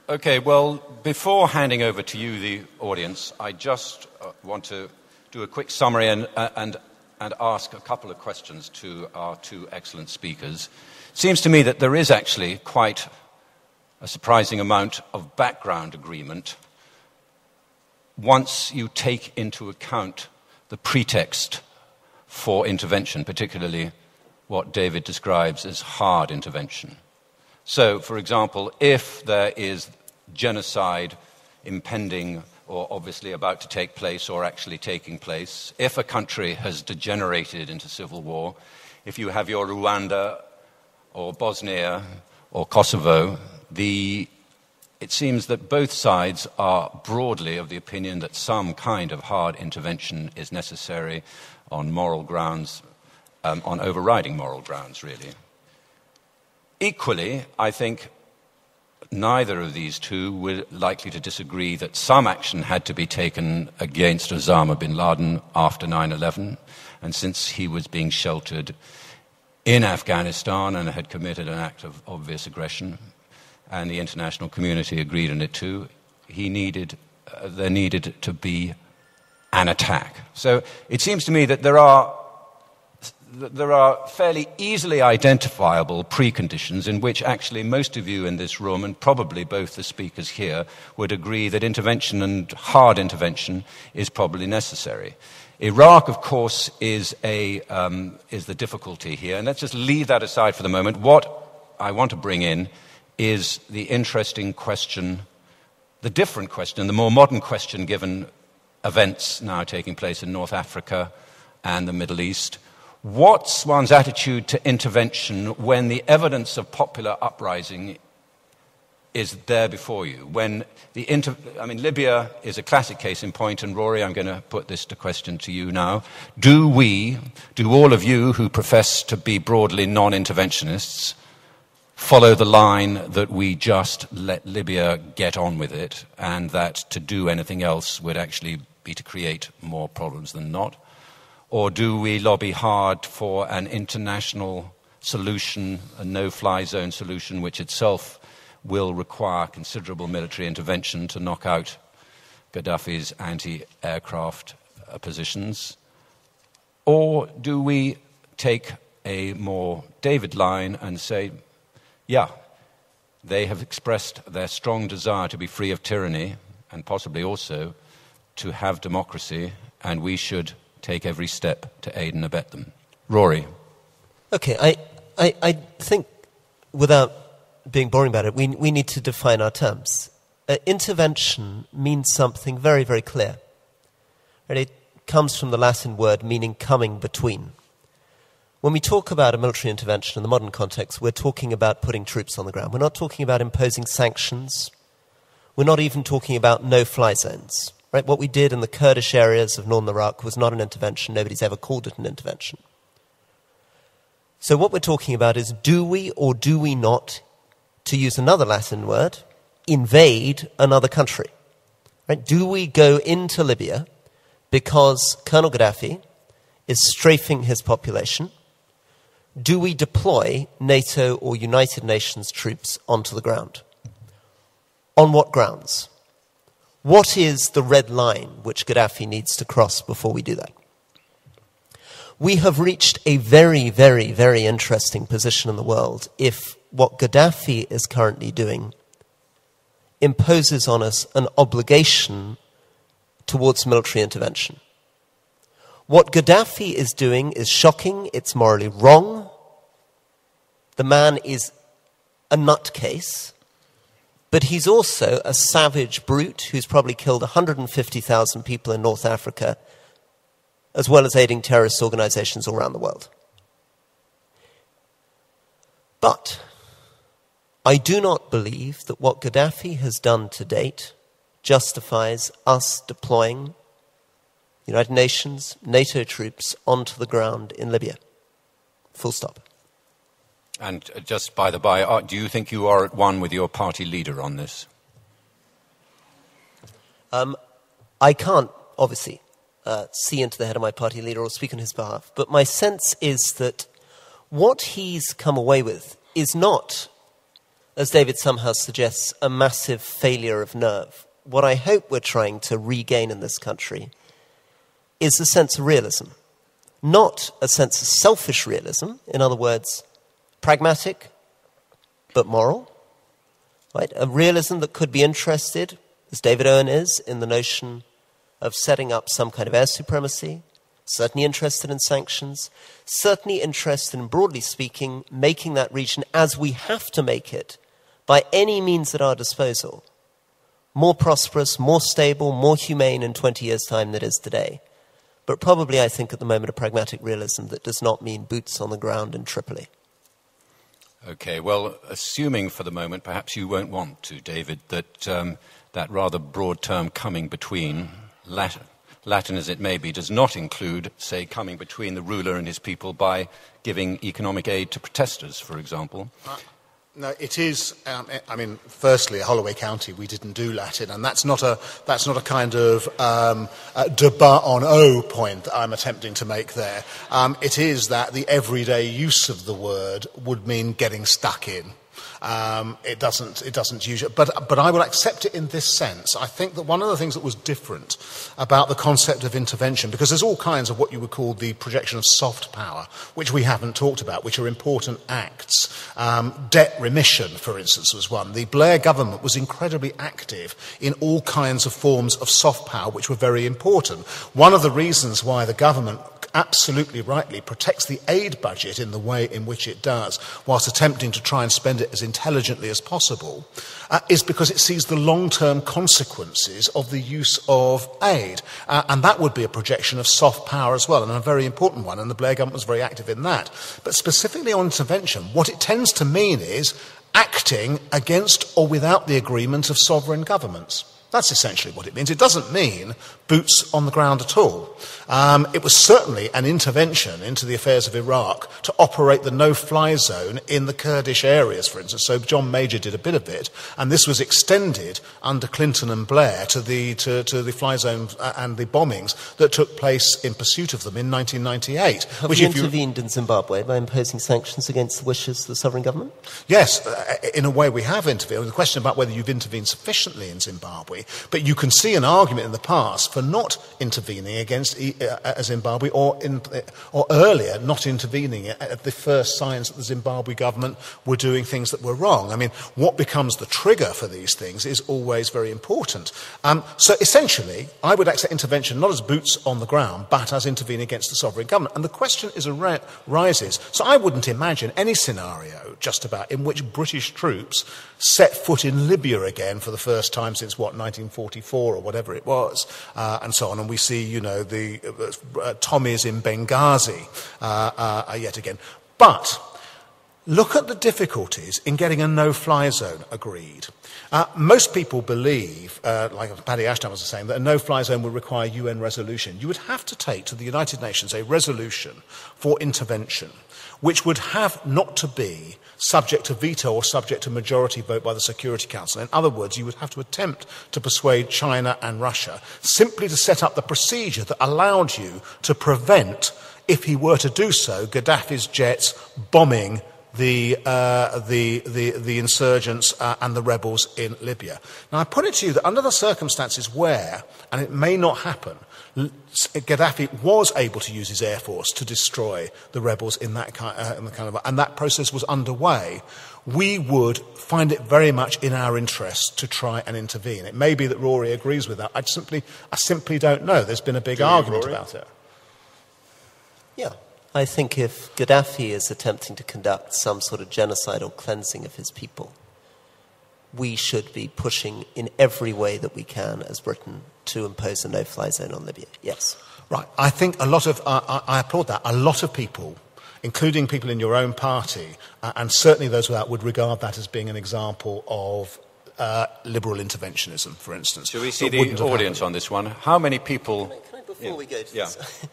Okay, well, before handing over to you, the audience, I just want to do a quick summary and ask a couple of questions to our two excellent speakers. It seems to me that there is actually quite a surprising amount of background agreement once you take into account the pretext for intervention, particularly what David describes as hard intervention. So, for example, if there is genocide impending or obviously about to take place or actually taking place, if a country has degenerated into civil war, if you have your Rwanda or Bosnia or Kosovo, it seems that both sides are broadly of the opinion that some kind of hard intervention is necessary on moral grounds, on overriding moral grounds, really. Equally, I think neither of these two were likely to disagree that some action had to be taken against Osama bin Laden after 9/11, and since he was being sheltered in Afghanistan and had committed an act of obvious aggression, and the international community agreed on it too, there needed to be an attack. So it seems to me that there are fairly easily identifiable preconditions in which actually most of you in this room, and probably both the speakers here, would agree that intervention and hard intervention is probably necessary. Iraq, of course, is the difficulty here, and let's just leave that aside for the moment. What I want to bring in is the interesting question, the different question, the more modern question given events now taking place in North Africa and the Middle East. What's one's attitude to intervention when the evidence of popular uprising is there before you? When Libya is a classic case in point, and Rory, I'm going to put this question to you now. Do all of you who profess to be broadly non-interventionists follow the line that we just let Libya get on with it, and that to do anything else would actually be to create more problems than not? Or do we lobby hard for an international solution, a no-fly zone solution, which itself will require considerable military intervention to knock out Gaddafi's anti-aircraft positions? Or do we take a more David line and say, yeah, they have expressed their strong desire to be free of tyranny and possibly also to have democracy, and we should take every step to aid and abet them? Rory. Okay, I think, without being boring about it, we need to define our terms. Intervention means something very, very clear. And it comes from the Latin word meaning coming between. When we talk about a military intervention in the modern context, we're talking about putting troops on the ground. We're not talking about imposing sanctions. We're not even talking about no-fly zones. Right? What we did in the Kurdish areas of northern Iraq was not an intervention. Nobody's ever called it an intervention. So what we're talking about is, do we or do we not, to use another Latin word, invade another country? Right? Do we go into Libya because Colonel Gaddafi is strafing his population? Do we deploy NATO or United Nations troops onto the ground? On what grounds? What is the red line which Gaddafi needs to cross before we do that? We have reached a very, very, very interesting position in the world if what Gaddafi is currently doing imposes on us an obligation towards military intervention. What Gaddafi is doing is shocking, it's morally wrong. The man is a nutcase. But he's also a savage brute who's probably killed 150,000 people in North Africa, as well as aiding terrorist organizations all around the world. But I do not believe that what Gaddafi has done to date justifies us deploying United Nations, NATO troops onto the ground in Libya. Full stop. And just by the by, do you think you are at one with your party leader on this? I can't, obviously, see into the head of my party leader or speak on his behalf, but my sense is that what he's come away with is not as David somehow suggests, a massive failure of nerve. What I hope we're trying to regain in this country is a sense of realism. Not a sense of selfish realism, in other words, pragmatic but moral, right? A realism that could be interested, as David Owen is, in the notion of setting up some kind of air supremacy, certainly interested in sanctions, certainly interested in, broadly speaking, making that region, as we have to make it, by any means at our disposal, more prosperous, more stable, more humane in 20 years' time than it is today. But probably, I think, at the moment, a pragmatic realism that does not mean boots on the ground in Tripoli. Okay, well, assuming for the moment, perhaps you won't want to, David, that that rather broad term coming between, Latin as it may be, does not include, say, coming between the ruler and his people by giving economic aid to protesters, for example. No, it is. Firstly, Holloway County, we didn't do Latin, and that's not a kind of debat on point that I'm attempting to make there. It is that the everyday use of the word would mean getting stuck in. It doesn't usually, but I will accept it in this sense. I think that one of the things that was different about the concept of intervention, because there's all kinds of what you would call the projection of soft power, which we haven't talked about, which are important acts. Debt remission, for instance, was one. The Blair government was incredibly active in all kinds of forms of soft power, which were very important. One of the reasons why the government absolutely rightly protects the aid budget in the way in which it does, whilst attempting to try and spend it as intelligently as possible, is because it sees the long-term consequences of the use of aid. And that would be a projection of soft power as well, and a very important one, and the Blair government was very active in that. But specifically on intervention, what it tends to mean is acting against or without the agreement of sovereign governments. That's essentially what it means. It doesn't mean boots on the ground at all. It was certainly an intervention into the affairs of Iraq to operate the no-fly zone in the Kurdish areas, for instance. So John Major did a bit of it, and this was extended under Clinton and Blair to the fly zone and the bombings that took place in pursuit of them in 1998. Have you intervened in Zimbabwe by imposing sanctions against the wishes of the sovereign government? Yes, in a way we have intervened. The question about whether you've intervened sufficiently in Zimbabwe, but you can see an argument in the past for not intervening against Zimbabwe, or earlier not intervening at the first signs that the Zimbabwe government were doing things that were wrong. I mean, what becomes the trigger for these things is always very important. So essentially, I would accept intervention not as boots on the ground, but as intervening against the sovereign government. And the question rises. So I wouldn't imagine any scenario, just about, in which British troops set foot in Libya again for the first time since, 1944 or whatever it was, and so on. And we see, the Tommies in Benghazi yet again. But look at the difficulties in getting a no-fly zone agreed. Most people believe, like Paddy Ashton was saying, that a no-fly zone would require UN resolution. You would have to take to the United Nations a resolution for intervention, which would have not to be subject to veto or subject to majority vote by the Security Council. In other words, you would have to attempt to persuade China and Russia simply to set up the procedure that allowed you to prevent, if he were to do so, Gaddafi's jets bombing the insurgents and the rebels in Libya. Now, I put it to you that under the circumstances where, and it may not happen, Gaddafi was able to use his air force to destroy the rebels in that and that process was underway, we would find it very much in our interest to try and intervene. It may be that Rory agrees with that. I simply don't know. There's been a big argument about it. Yeah. I think if Gaddafi is attempting to conduct some sort of genocidal cleansing of his people, we should be pushing in every way that we can as Britain to impose a no-fly zone on Libya. Yes. Right. I think I applaud that. A lot of people, including people in your own party, and certainly those without, would regard that as being an example of liberal interventionism, for instance. Shall we see the audience on this one? How many people... Can I before we go to this?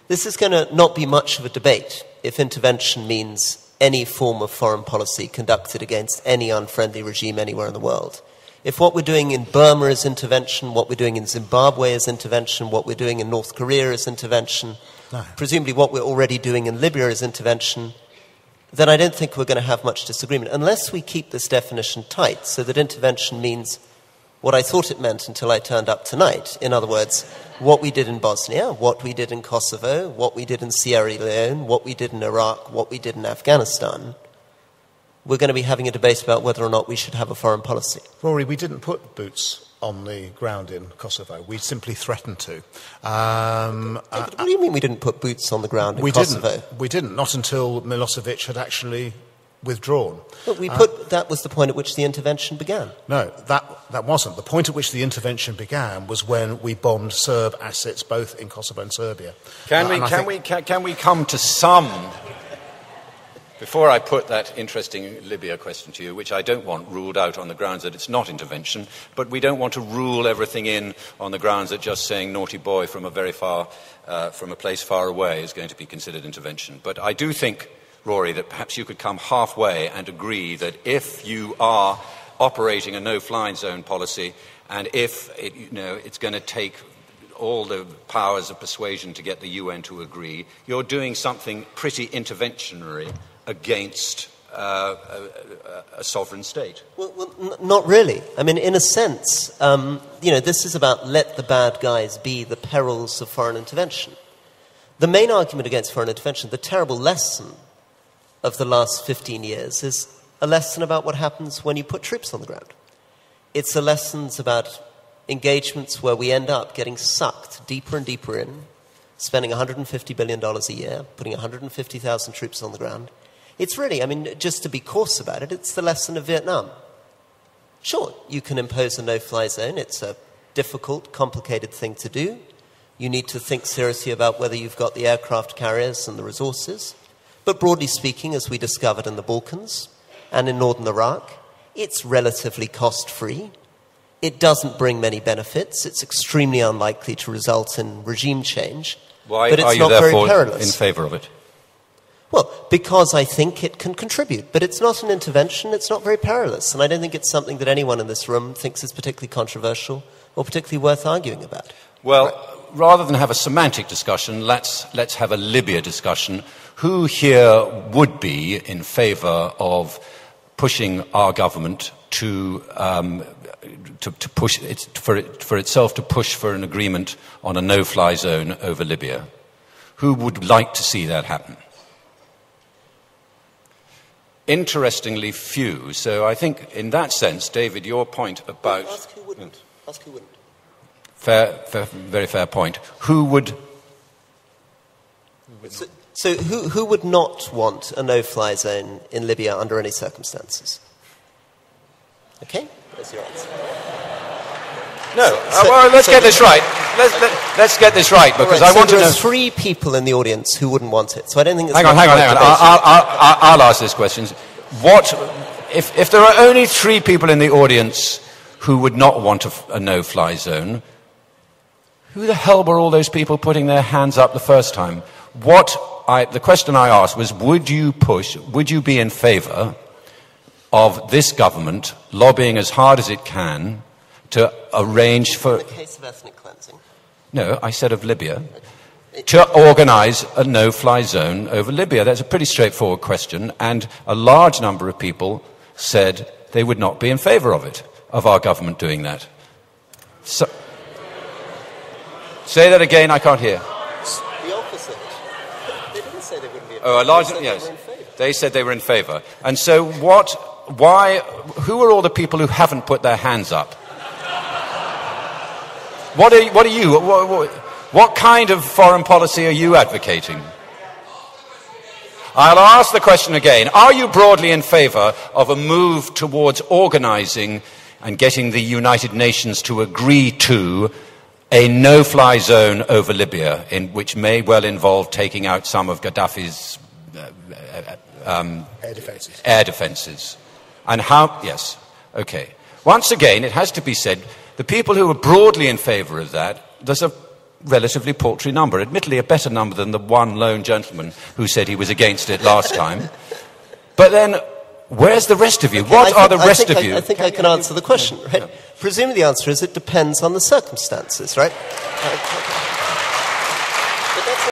This is going to not be much of a debate if intervention means any form of foreign policy conducted against any unfriendly regime anywhere in the world. If what we're doing in Burma is intervention, what we're doing in Zimbabwe is intervention, what we're doing in North Korea is intervention, presumably what we're already doing in Libya is intervention, then I don't think we're going to have much disagreement, unless we keep this definition tight so that intervention means what I thought it meant until I turned up tonight. In other words, what we did in Bosnia, what we did in Kosovo, what we did in Sierra Leone, what we did in Iraq, what we did in Afghanistan. We're going to be having a debate about whether or not we should have a foreign policy. Rory, we didn't put boots on the ground in Kosovo. We simply threatened to. David, what do you mean we didn't put boots on the ground in Kosovo? We didn't, not until Milosevic had actually withdrawn. But that was the point at which the intervention began. No, that wasn't. The point at which the intervention began was when we bombed Serb assets both in Kosovo and Serbia. Can we come to some... Before I put that interesting Libya question to you, which I don't want ruled out on the grounds that it's not intervention, but we don't want to rule everything in on the grounds that just saying naughty boy from a place far away is going to be considered intervention. But I do think, Rory, that perhaps you could come halfway and agree that if you are operating a no-fly zone policy and if it's going to take all the powers of persuasion to get the UN to agree, you're doing something pretty interventionary against a sovereign state. Well, not really. I mean, in a sense, this is about let the bad guys be, the perils of foreign intervention. The main argument against foreign intervention, the terrible lesson of the last 15 years, is a lesson about what happens when you put troops on the ground. It's a lesson about engagements where we end up getting sucked deeper and deeper in, spending $150 billion a year, putting 150,000 troops on the ground. It's really, just to be coarse about it, it's the lesson of Vietnam. Sure, you can impose a no-fly zone. It's a difficult, complicated thing to do. You need to think seriously about whether you've got the aircraft carriers and the resources. But broadly speaking, as we discovered in the Balkans and in northern Iraq, it's relatively cost-free. It doesn't bring many benefits. It's extremely unlikely to result in regime change. Why but it's are you not therefore very perilous. in favour of it? Well, because I think it can contribute. But it's not an intervention, it's not very perilous. And I don't think it's something that anyone in this room thinks is particularly controversial or particularly worth arguing about. Well, rather than have a semantic discussion, let's have a Libya discussion. Who here would be in favour of pushing our government to push for itself to push for an agreement on a no-fly zone over Libya? Who would like to see that happen? Interestingly few. So I think in that sense, David, your point about... Ask who wouldn't. Ask who wouldn't. Very fair point. Who would... So who would not want a no-fly zone in Libya under any circumstances? Okay, there's your answer. No, well, let's get this right. Let's get this right, because I want to know... There are 3 people in the audience who wouldn't want it, so I don't think it's... Hang on. I'll ask these questions. If there are only 3 people in the audience who would not want a no-fly zone, who the hell were all those people putting their hands up the first time? The question I asked was, would you be in favour of this government lobbying as hard as it can to arrange for... In the case of ethnic cleansing? No, I said of Libya. To organise a no-fly zone over Libya. That's a pretty straightforward question, and a large number of people said they would not be in favour of it, of our government doing that. So, say that again, I can't hear. The opposite. They didn't say they wouldn't be in favour. Oh, a large... Yes. They said they were in favour. And so who are all the people who haven't put their hands up? What are you? What kind of foreign policy are you advocating? I'll ask the question again. Are you broadly in favour of a move towards organising and getting the United Nations to agree to a no-fly zone over Libya, which may well involve taking out some of Gaddafi's air defences? And how... Yes. Okay. Once again, it has to be said, the people who are broadly in favour of that, there's a relatively paltry number, admittedly a better number than the one lone gentleman who said he was against it last time. But then, where's the rest of you? What are the rest of you? I think I can answer the question, right? Presumably the answer is it depends on the circumstances, right?